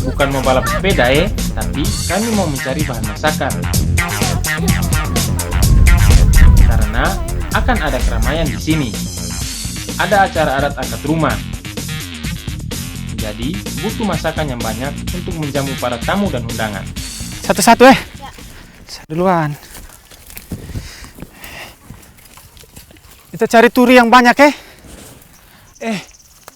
Bukan mau balap sepeda tapi kami mau mencari bahan masakan. Karena akan ada keramaian di sini. Ada acara adat angkat rumah. Jadi butuh masakan yang banyak untuk menjamu para tamu dan undangan. Satu-satu Saya duluan. Kita cari turi yang banyak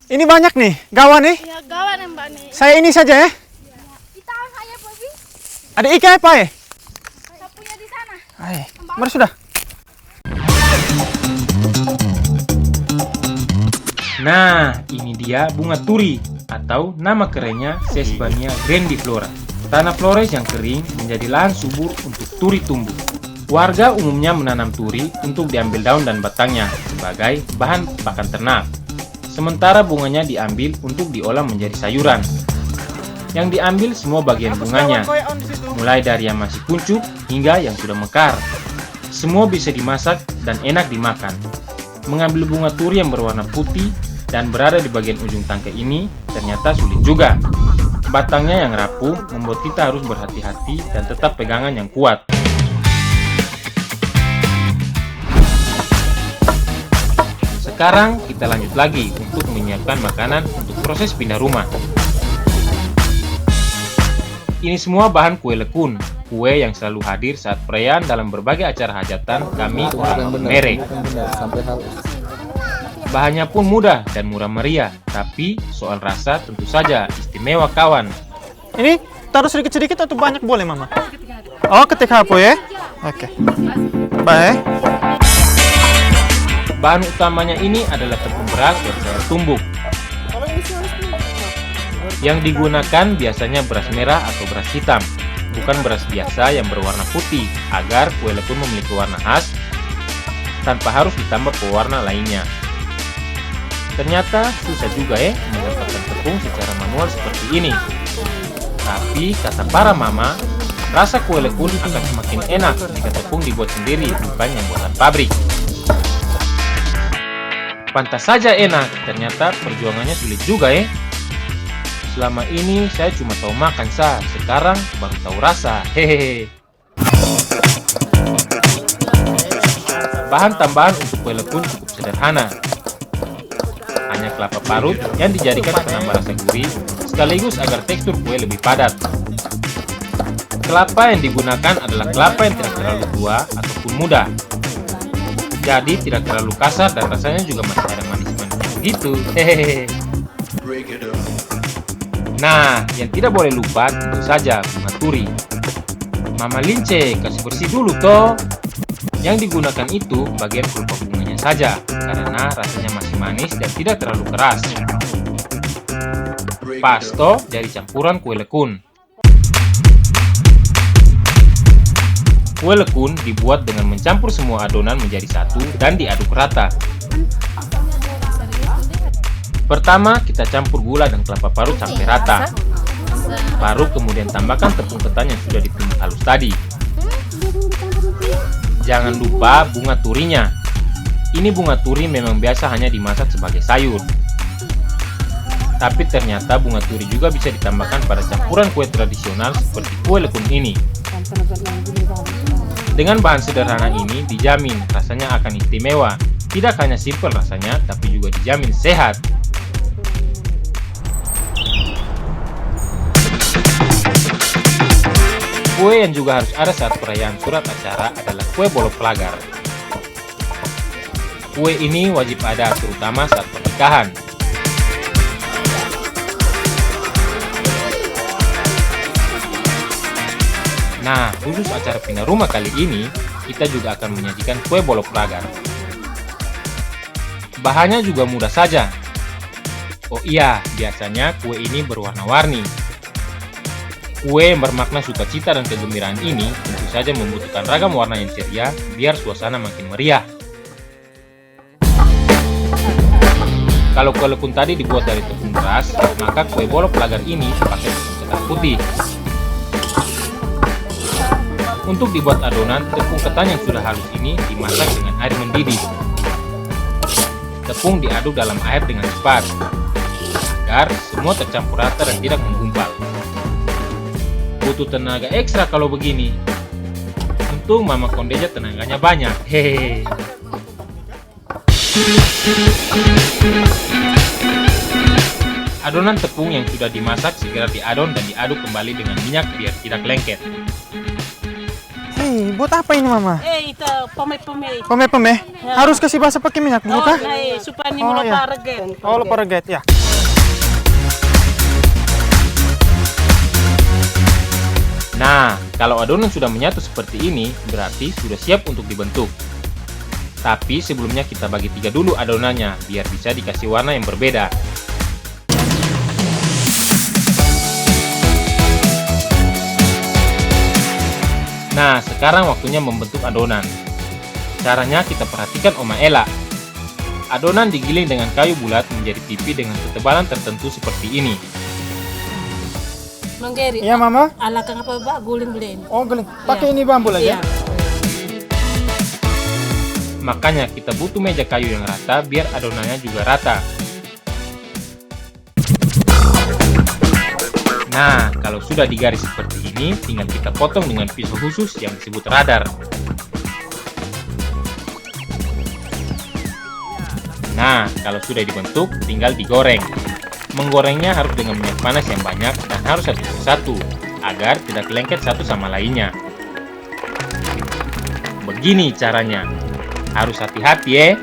ini banyak nih, gawan nih. Ya, gawan yang Mbak nih. Saya ini saja Kita saya Bobi. Ada ikan apa Sapunya di sana. Mana sudah? Nah, ini dia bunga turi atau nama kerennya Sesbania grandiflora. Tanah Flores yang kering menjadi lahan subur untuk turi tumbuh. Warga umumnya menanam turi untuk diambil daun dan batangnya sebagai bahan pakan ternak. Sementara bunganya diambil untuk diolah menjadi sayuran. Yang diambil semua bagian bunganya, mulai dari yang masih kuncup hingga yang sudah mekar. Semua bisa dimasak dan enak dimakan. Mengambil bunga turi yang berwarna putih dan berada di bagian ujung tangkai ini ternyata sulit juga. Batangnya yang rapuh membuat kita harus berhati-hati dan tetap pegangan yang kuat. Sekarang kita lanjut lagi untuk menyiapkan makanan untuk proses pindah rumah. Ini semua bahan kue lekun, kue yang selalu hadir saat perayaan dalam berbagai acara hajatan kami orang merek. Bahannya pun mudah dan murah meriah, tapi soal rasa tentu saja istimewa kawan. Ini taruh sedikit-sedikit atau banyak boleh Mama? Oh, ketik hapo Oke. Baik. Bahan utamanya ini adalah tepung beras yang saya tumbuk. Yang digunakan biasanya beras merah atau beras hitam, bukan beras biasa yang berwarna putih, agar kue lekun memiliki warna khas tanpa harus ditambah pewarna lainnya. Ternyata susah juga mendapatkan tepung secara manual seperti ini. Tapi kata para mama, rasa kue lekun akan semakin enak jika tepung dibuat sendiri, bukan yang buatan pabrik. Pantas saja enak, ternyata perjuangannya sulit juga Selama ini saya cuma tahu makan sekarang baru tahu rasa. Hehehe. Bahan tambahan untuk kue lekun cukup sederhana. Hanya kelapa parut yang dijadikan penambah rasa gurih, sekaligus agar tekstur kue lebih padat. Kelapa yang digunakan adalah kelapa yang tidak terlalu tua ataupun muda. Jadi tidak terlalu kasar dan rasanya juga masih ada manis-manis gitu. Hehehe. Nah, yang tidak boleh lupa tentu saja bunga turi. Mama Lince kasih bersih dulu toh. Yang digunakan itu bagian kelopak bunganya saja, karena rasanya masih manis dan tidak terlalu keras. Pasto dari campuran kue lekun. Kue lekun dibuat dengan mencampur semua adonan menjadi satu dan diaduk rata. Pertama, kita campur gula dan kelapa parut sampai rata. Baru kemudian tambahkan tepung ketan yang sudah ditumbuk halus tadi. Jangan lupa bunga turinya. Ini bunga turi memang biasa hanya dimasak sebagai sayur. Tapi ternyata bunga turi juga bisa ditambahkan pada campuran kue tradisional seperti kue lekun ini. Dengan bahan sederhana ini dijamin rasanya akan istimewa. Tidak hanya simpel rasanya, tapi juga dijamin sehat. Kue yang juga harus ada saat perayaan surat acara adalah kue bolok pelagar. Kue ini wajib ada terutama saat pernikahan. Nah, khusus acara pindah rumah kali ini, kita juga akan menyajikan kue bolok pelagar. Bahannya juga mudah saja. Oh iya, biasanya kue ini berwarna-warni. Kue yang bermakna sukacita dan kegembiraan ini tentu saja membutuhkan ragam warna yang ceria biar suasana makin meriah. Kalau kue lekun tadi dibuat dari tepung beras, maka kue bolok pelagar ini pakai tepung ketan putih. Untuk dibuat adonan, tepung ketan yang sudah halus ini dimasak dengan air mendidih. Tepung diaduk dalam air dengan cepat. agar semua tercampur rata dan tidak menggumpal. Butuh tenaga ekstra kalau begini. Untung Mama Kondeja tenaganya banyak. Hehehe. Adonan tepung yang sudah dimasak segera diadon dan diaduk kembali dengan minyak biar tidak lengket. Hei, buat apa ini mama? Itu pome-pome. Peme-peme? Harus kasih basah pakai minyak dulu kah? Supaya ini Oh, mulai iya. paragen. Oh, lupa reget ya. Nah, kalau adonan sudah menyatu seperti ini, berarti sudah siap untuk dibentuk. Tapi sebelumnya kita bagi 3 dulu adonannya, biar bisa dikasih warna yang berbeda. Nah, sekarang waktunya membentuk adonan. Caranya kita perhatikan Oma Ella. Adonan digiling dengan kayu bulat menjadi pipi dengan ketebalan tertentu seperti ini. Manggeri. Iya mama? Ala kang apa ba? Guling-guling. Oh, geling. Pakai ini bambu lagi. Iya. Makanya kita butuh meja kayu yang rata biar adonannya juga rata. Nah, kalau sudah digaris seperti ini, tinggal kita potong dengan pisau khusus yang disebut radar. Nah, kalau sudah dibentuk, tinggal digoreng. Menggorengnya harus dengan minyak panas yang banyak dan harus satu persatu, agar tidak lengket satu sama lainnya. Begini caranya. Harus hati-hati ya.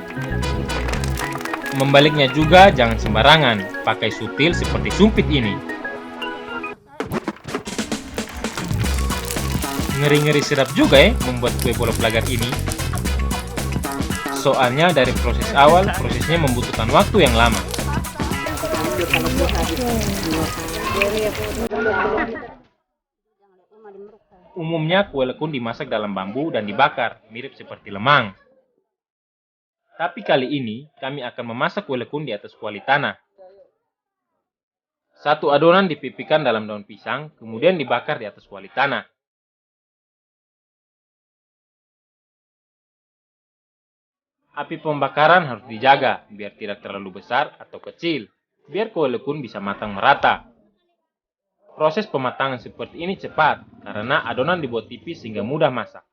Membaliknya juga jangan sembarangan, pakai sutil seperti sumpit ini. Ngeri-ngeri sedap juga ya membuat kue bola pelagar ini. Soalnya dari proses awal, prosesnya membutuhkan waktu yang lama. Umumnya kue lekun dimasak dalam bambu dan dibakar, mirip seperti lemang. Tapi kali ini, kami akan memasak kue lekun di atas kuali tanah. Satu adonan dipipikan dalam daun pisang, kemudian dibakar di atas kuali tanah. Api pembakaran harus dijaga, biar tidak terlalu besar atau kecil, biar kue lekun bisa matang merata. Proses pematangan seperti ini cepat, karena adonan dibuat tipis sehingga mudah masak.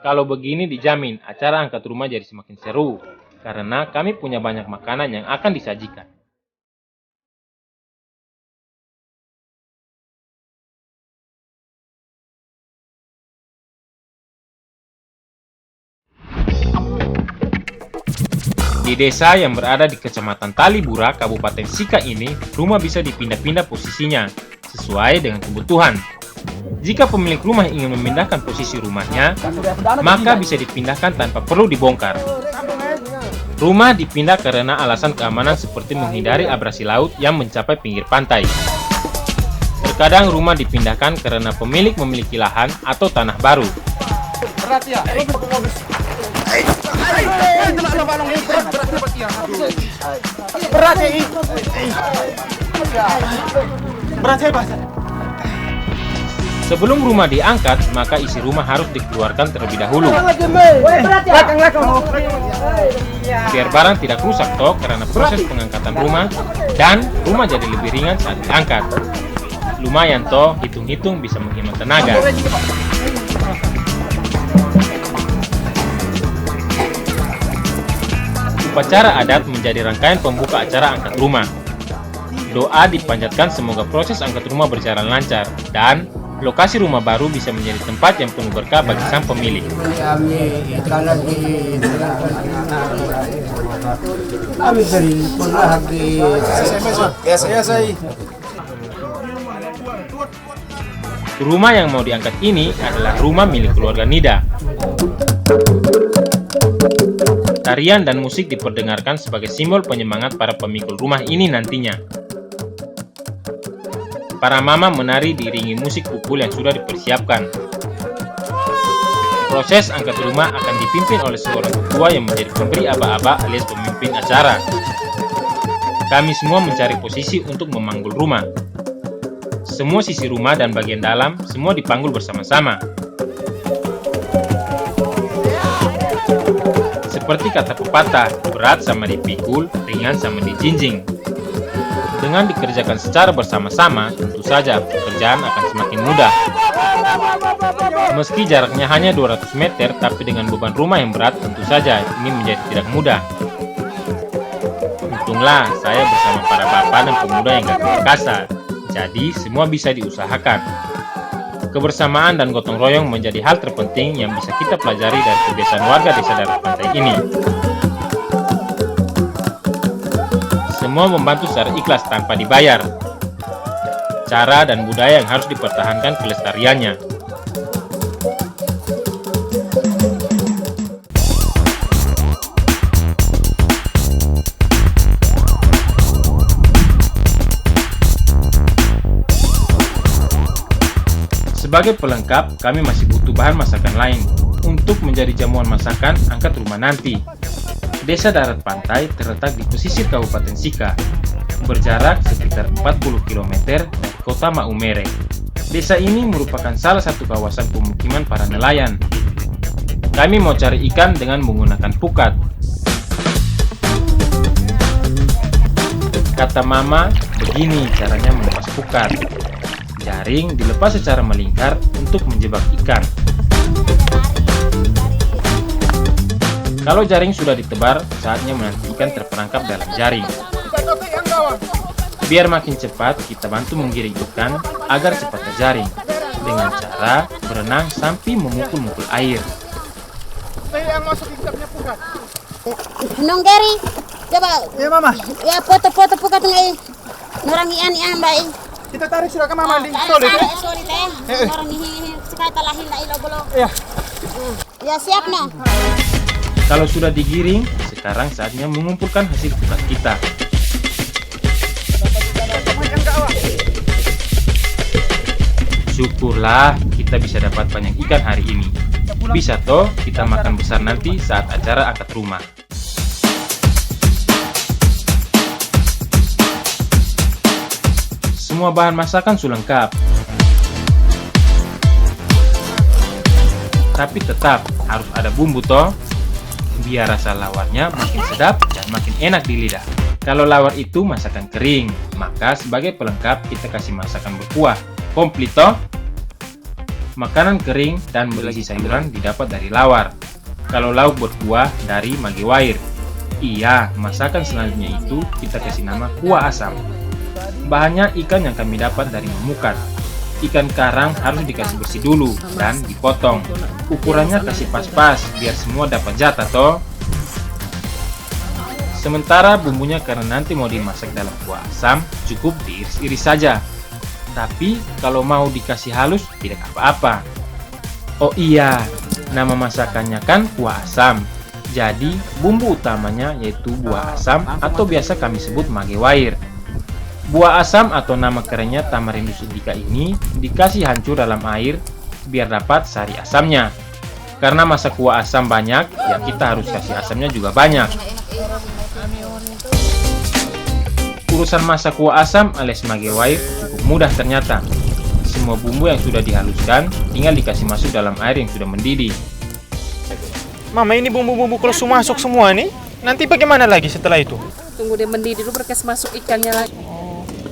Kalau begini dijamin acara angkat rumah jadi semakin seru, karena kami punya banyak makanan yang akan disajikan. Di desa yang berada di Kecamatan Talibura, Kabupaten Sika ini, rumah bisa dipindah-pindah posisinya, sesuai dengan kebutuhan. Jika pemilik rumah ingin memindahkan posisi rumahnya, maka bisa dipindahkan tanpa perlu dibongkar. Rumah dipindah karena alasan keamanan seperti menghindari abrasi laut yang mencapai pinggir pantai. Terkadang rumah dipindahkan karena pemilik memiliki lahan atau tanah baru. Sebelum rumah diangkat, maka isi rumah harus dikeluarkan terlebih dahulu. Biar barang tidak rusak toh karena proses pengangkatan rumah, dan rumah jadi lebih ringan saat diangkat. Lumayan toh, hitung-hitung bisa menghemat tenaga. Upacara adat menjadi rangkaian pembuka acara angkat rumah. Doa dipanjatkan semoga proses angkat rumah berjalan lancar dan lokasi rumah baru bisa menjadi tempat yang penuh berkah bagi sang pemilik. Rumah yang mau diangkat ini adalah rumah milik keluarga Nida. Tarian dan musik diperdengarkan sebagai simbol penyemangat para pemikul rumah ini nantinya. Para mama menari diiringi musik pukul yang sudah dipersiapkan. Proses angkat rumah akan dipimpin oleh seorang ketua yang menjadi pemberi aba-aba alias pemimpin acara. Kami semua mencari posisi untuk memanggul rumah. Semua sisi rumah dan bagian dalam semua dipanggul bersama-sama. Seperti kata pepatah, berat sama dipikul, ringan sama dijinjing. Dengan dikerjakan secara bersama-sama, tentu saja pekerjaan akan semakin mudah. Meski jaraknya hanya 200 meter, tapi dengan beban rumah yang berat, tentu saja ini menjadi tidak mudah. Untunglah saya bersama para bapak dan pemuda yang gak kasar, jadi semua bisa diusahakan. Kebersamaan dan gotong royong menjadi hal terpenting yang bisa kita pelajari dari kebiasaan warga desa darat pantai ini. Semua membantu secara ikhlas tanpa dibayar. Cara dan budaya yang harus dipertahankan kelestariannya. Sebagai pelengkap, kami masih butuh bahan masakan lain untuk menjadi jamuan masakan angkat rumah nanti. Desa Darat Pantai terletak di pesisir Kabupaten Sika, berjarak sekitar 40 km dari kota Maumere. Desa ini merupakan salah satu kawasan pemukiman para nelayan. Kami mau cari ikan dengan menggunakan pukat. Kata Mama, begini caranya melepas pukat. Jaring dilepas secara melingkar untuk menjebak ikan. Kalau jaring sudah ditebar, saatnya menanti ikan terperangkap dalam jaring. Biar makin cepat, kita bantu menggiring ikan agar cepat terjaring dengan cara berenang sampai memukul-mukul air. Nong Gary, coba. Iya, Mama. Ya foto-foto pukat ngai. Nurangi ani ambai. Kita tarik sudah ke Mama di Sorry teh. Orang hihi sekata lahin lai lo bolo. Iya. Ya siap no. Kalau sudah digiring, sekarang saatnya mengumpulkan hasil pukat kita. Syukurlah kita bisa dapat banyak ikan hari ini. Bisa toh kita makan besar nanti saat acara akad rumah. Semua bahan masakan sudah lengkap. Tapi tetap harus ada bumbu toh, biar rasa lawarnya makin sedap dan makin enak di lidah. Kalau lawar itu masakan kering, maka sebagai pelengkap kita kasih masakan berkuah. Komplit toh. Makanan kering dan berisi sayuran didapat dari lawar. Kalau lauk berkuah dari magewair. Iya, masakan selanjutnya itu kita kasih nama kuah asam. Bahannya ikan yang kami dapat dari Memukat. Ikan karang harus dikasih bersih dulu dan dipotong. Ukurannya kasih pas-pas biar semua dapat jatah toh. Sementara bumbunya karena nanti mau dimasak dalam kuah asam, cukup diiris-iris saja. Tapi kalau mau dikasih halus tidak apa-apa. Oh iya, nama masakannya kan kuah asam. Jadi bumbu utamanya yaitu buah asam atau biasa kami sebut magewair. Buah asam atau nama kerennya Tamarindus indica ini dikasih hancur dalam air biar dapat sari asamnya. Karena masak kuah asam banyak, ya kita harus kasih asamnya juga banyak. Urusan masak kuah asam alias magewair cukup mudah ternyata. Semua bumbu yang sudah dihaluskan tinggal dikasih masuk dalam air yang sudah mendidih. Mama, ini bumbu-bumbu kalau sudah masuk semua nih, nanti bagaimana lagi setelah itu? Tunggu dia mendidih dulu, berkas masuk ikannya lagi.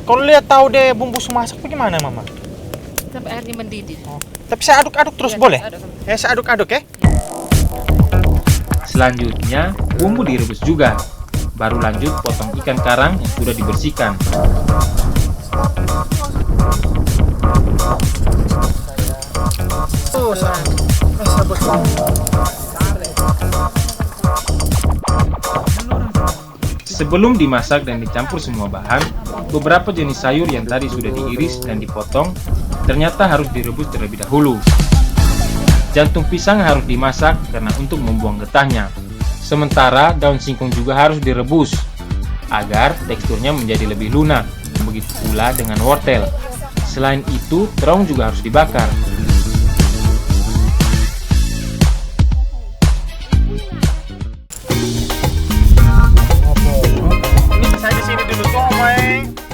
Kalau lihat tahu deh bumbu sudah masak bagaimana, Mama? Sampai airnya mendidih. Tapi saya aduk-aduk terus Iya, boleh? aduk. Saya aduk-aduk ya. Selanjutnya, bumbu direbus juga. Baru lanjut potong ikan karang yang sudah dibersihkan. Sebelum dimasak dan dicampur semua bahan, beberapa jenis sayur yang tadi sudah diiris dan dipotong ternyata harus direbus terlebih dahulu. Jantung pisang harus dimasak karena untuk membuang getahnya. Sementara daun singkong juga harus direbus agar teksturnya menjadi lebih lunak. Begitu pula dengan wortel. Selain itu, terong juga harus dibakar.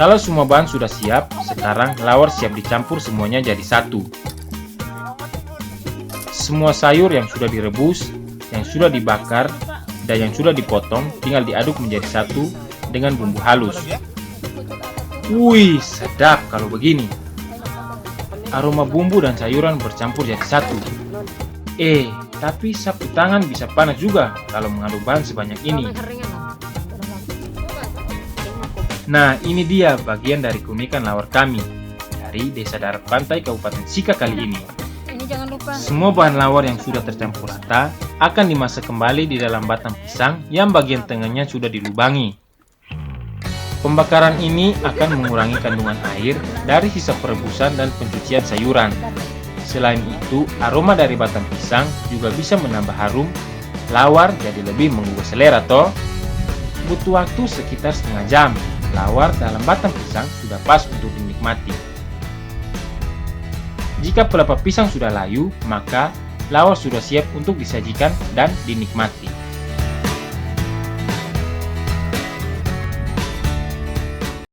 Kalau semua bahan sudah siap, sekarang lawar siap dicampur semuanya jadi satu. Semua sayur yang sudah direbus, yang sudah dibakar, dan yang sudah dipotong tinggal diaduk menjadi satu dengan bumbu halus. Wih, sedap kalau begini. Aroma bumbu dan sayuran bercampur jadi satu. Tapi sapu tangan bisa panas juga kalau mengaduk bahan sebanyak ini. Nah, ini dia bagian dari keunikan lawar kami dari Desa Darat Pantai Kabupaten Sika kali ini. Ini jangan lupa. Semua bahan lawar yang sudah tercampur rata akan dimasak kembali di dalam batang pisang yang bagian tengahnya sudah dilubangi. Pembakaran ini akan mengurangi kandungan air dari sisa perebusan dan pencucian sayuran. Selain itu, aroma dari batang pisang juga bisa menambah harum lawar jadi lebih menggugah selera toh. Butuh waktu sekitar setengah jam. Lawar dalam batang pisang sudah pas untuk dinikmati. Jika pelepah pisang sudah layu, maka lawar sudah siap untuk disajikan dan dinikmati.